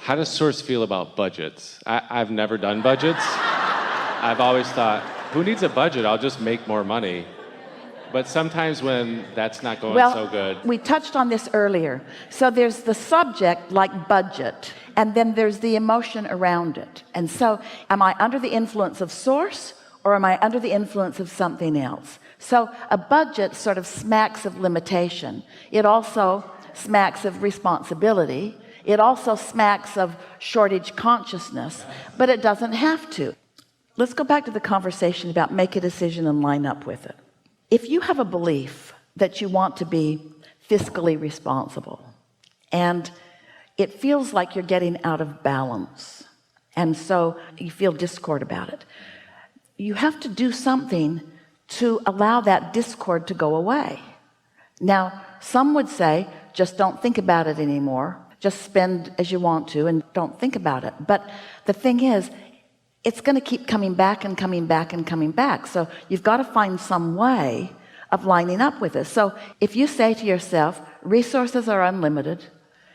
How does Source feel about budgets? I've never done budgets. I've always thought, who needs a budget? I'll just make more money. But sometimes when that's not going so good. We touched on this earlier. So there's the subject, like budget, and then there's the emotion around it. And so am I under the influence of Source, or am I under the influence of something else? So a budget sort of smacks of limitation. It also smacks of responsibility. It also smacks of shortage consciousness, but it doesn't have to. Let's go back to the conversation about make a decision and line up with it. If you have a belief that you want to be fiscally responsible and it feels like you're getting out of balance, and so you feel discord about it, you have to do something to allow that discord to go away. Now, some would say, just don't think about it anymore. Just spend as you want to and don't think about it. But the thing is, it's going to keep coming back and coming back and coming back. So you've got to find some way of lining up with it. So if you say to yourself, resources are unlimited,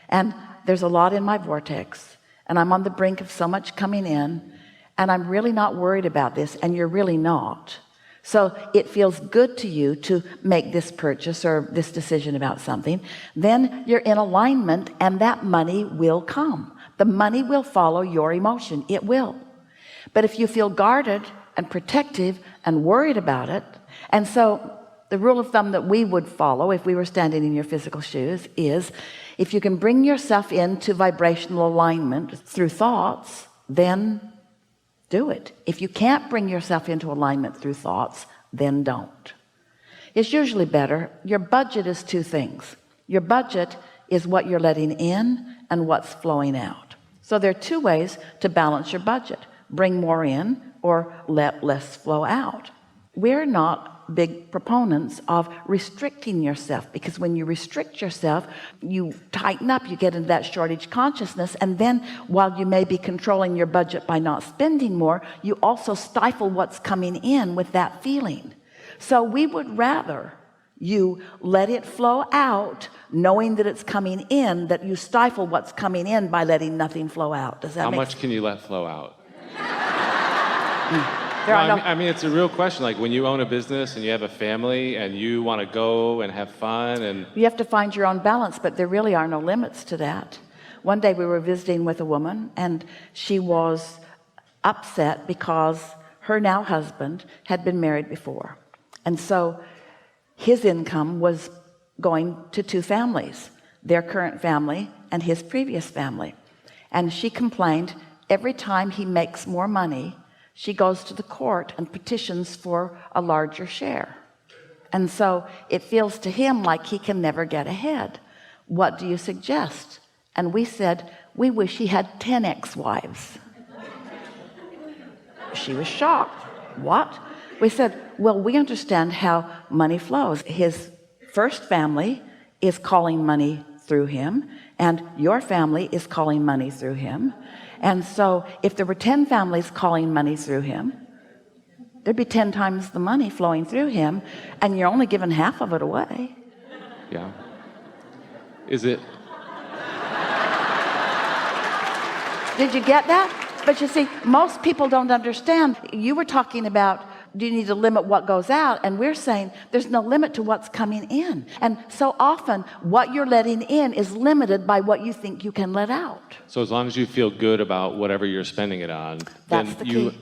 and there's a lot in my vortex, and I'm on the brink of so much coming in, and I'm really not worried about this, and you're really not. So it feels good to you to make this purchase or this decision about something, then you're in alignment, and that money will come. The money will follow your emotion. It will. But if you feel guarded and protective and worried about it, and so the rule of thumb that we would follow if we were standing in your physical shoes is, if you can bring yourself into vibrational alignment through thoughts, then do it. If you can't bring yourself into alignment through thoughts, then don't. It's usually better. Your budget is two things. Your budget is what you're letting in and what's flowing out. So there are two ways to balance your budget: bring more in or let less flow out. We're not big proponents of restricting yourself, because when you restrict yourself, you tighten up, you get into that shortage consciousness, and then while you may be controlling your budget by not spending more, you also stifle what's coming in with that feeling. So we would rather you let it flow out, knowing that it's coming in, that you stifle what's coming in by letting nothing flow out. Does that How make much can you let flow out? I mean, it's a real question. Like when you own a business and you have a family and you want to go and have fun, and you have to find your own balance, but there really are no limits to that. One day we were visiting with a woman, and she was upset because her now husband had been married before, and so his income was going to two families, their current family and his previous family. And she complained every time he makes more money, she goes to the court and petitions for a larger share. And so it feels to him like he can never get ahead. What do you suggest? And we said, we wish he had 10 ex-wives. She was shocked. What? We said, well, we understand how money flows. His first family is calling money through him, and your family is calling money through him. And so if there were 10 families calling money through him, there'd be 10 times the money flowing through him, and you're only giving half of it away. Yeah. Is it? Did you get that? But you see, most people don't understand. You were talking about, do you need to limit what goes out? And we're saying there's no limit to what's coming in. And so often what you're letting in is limited by what you think you can let out. So as long as you feel good about whatever you're spending it on, that's the key.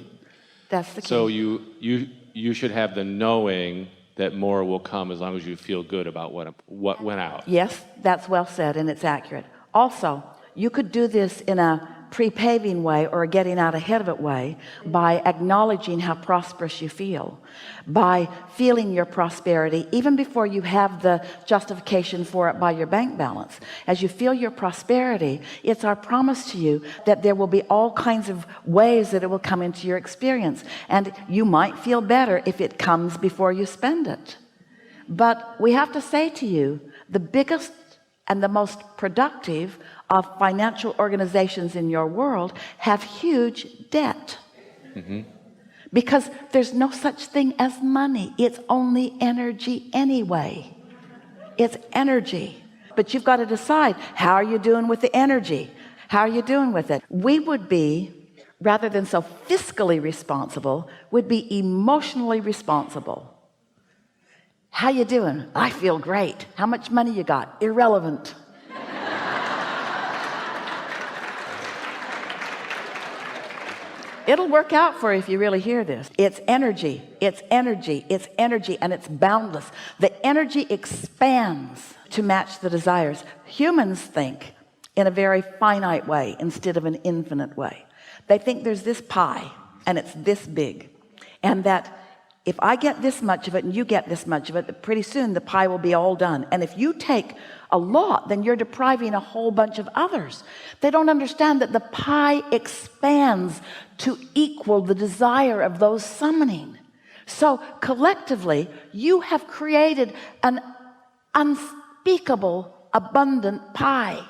That's the key. So you should have the knowing that more will come as long as you feel good about what went out. Yes, that's well said, and it's accurate. Also, you could do this in a pre-paving way or a getting out ahead of it way by acknowledging how prosperous you feel, by feeling your prosperity even before you have the justification for it by your bank balance. As you feel your prosperity, it's our promise to you that there will be all kinds of ways that it will come into your experience, and you might feel better if it comes before you spend it. But we have to say to you, the biggest and the most productive of financial organizations in your world have huge debt. Mm-hmm. Because there's no such thing as money. It's only energy anyway. It's energy. But you've got to decide, how are you doing with the energy? How are you doing with it? We would be, rather than so fiscally responsible, would be emotionally responsible. How you doing? I feel great. How much money you got? Irrelevant. It'll work out for you if you really hear this. It's energy, it's energy, it's energy, and it's boundless. The energy expands to match the desires. Humans think in a very finite way instead of an infinite way. They think there's this pie and it's this big, and that if I get this much of it and you get this much of it, pretty soon the pie will be all done. And if you take a lot, then you're depriving a whole bunch of others. They don't understand that the pie expands to equal the desire of those summoning. So collectively, you have created an unspeakable, abundant pie.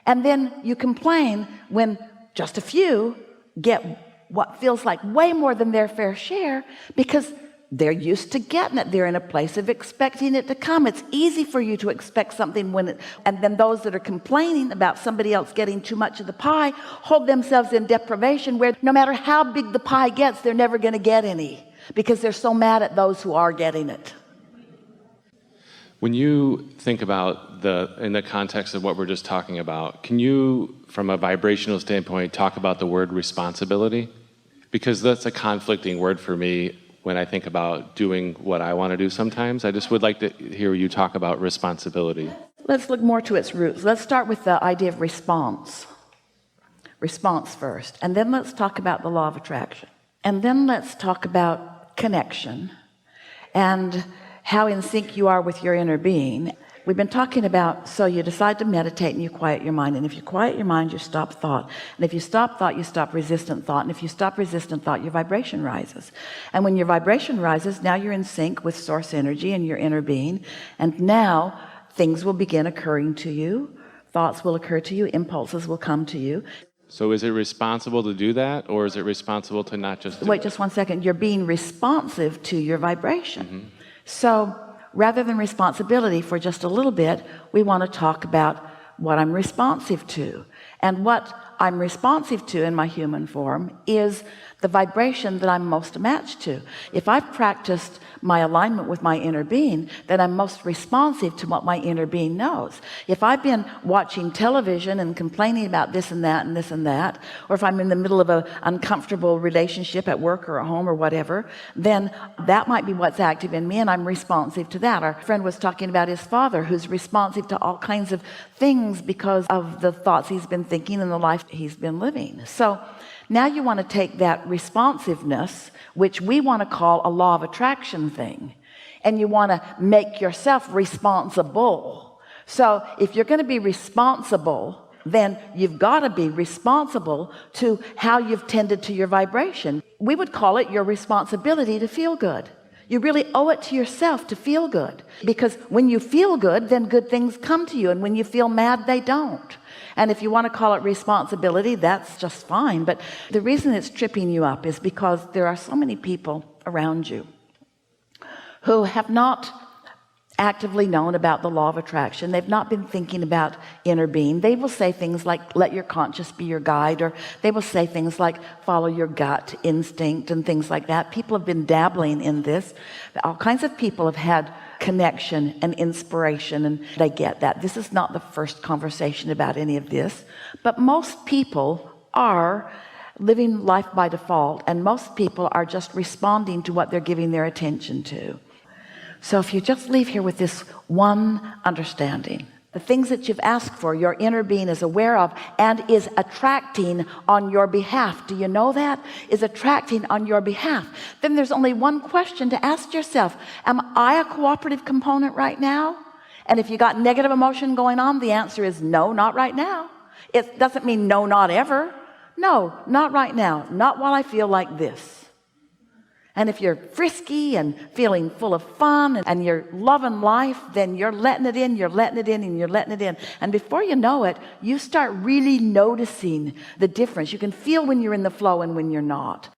And then you complain when just a few get what feels like way more than their fair share, because they're used to getting it. They're in a place of expecting it to come. It's easy for you to expect something and then those that are complaining about somebody else getting too much of the pie hold themselves in deprivation, where no matter how big the pie gets, they're never going to get any, because they're so mad at those who are getting it. When you think about in the context of what we're just talking about, can you, from a vibrational standpoint, talk about the word responsibility? Because that's a conflicting word for me when I think about doing what I want to do sometimes. I just would like to hear you talk about responsibility. Let's look more to its roots. Let's start with the idea of response. Response first. And then let's talk about the law of attraction. And then let's talk about connection and how in sync you are with your inner being. We've been talking about, so you decide to meditate and you quiet your mind. And if you quiet your mind, you stop thought. And if you stop thought, you stop resistant thought. And if you stop resistant thought, your vibration rises. And when your vibration rises, now you're in sync with source energy and your inner being. And now things will begin occurring to you. Thoughts will occur to you. Impulses will come to you. So is it responsible to do that, or is it responsible to not just do Wait, it? just one second. You're being responsive to your vibration. Mm-hmm. So rather than responsibility, for just a little bit, we want to talk about what I'm responsive to. And what I'm responsive to in my human form is the vibration that I'm most matched to. If I've practiced my alignment with my inner being, then I'm most responsive to what my inner being knows. If I've been watching television and complaining about this and that and this and that, or if I'm in the middle of an uncomfortable relationship at work or at home or whatever, then that might be what's active in me, and I'm responsive to that. Our friend was talking about his father, who's responsive to all kinds of things because of the thoughts he's been thinking and the life he's been living. So now you want to take that responsiveness, which we want to call a law of attraction thing, and you want to make yourself responsible. So if you're going to be responsible, then you've got to be responsible to how you've tended to your vibration. We would call it your responsibility to feel good. You really owe it to yourself to feel good, because when you feel good, then good things come to you, and when you feel mad, they don't. And if you want to call it responsibility, that's just fine. But the reason it's tripping you up is because there are so many people around you who have not actively known about the law of attraction. They've not been thinking about inner being. They will say things like, let your conscience be your guide, or they will say things like, follow your gut instinct and things like that. People have been dabbling in this. All kinds of people have had connection and inspiration, and they get that. This is not the first conversation about any of this, but most people are living life by default, and most people are just responding to what they're giving their attention to. So if you just leave here with this one understanding, the things that you've asked for, your inner being is aware of and is attracting on your behalf. Do you know that? Is attracting on your behalf. Then there's only one question to ask yourself. Am I a cooperative component right now? And if you got negative emotion going on, the answer is no, not right now. It doesn't mean no, not ever. No, not right now. Not while I feel like this. And if you're frisky and feeling full of fun and you're loving life, then you're letting it in, you're letting it in, and you're letting it in. And before you know it, you start really noticing the difference. You can feel when you're in the flow and when you're not.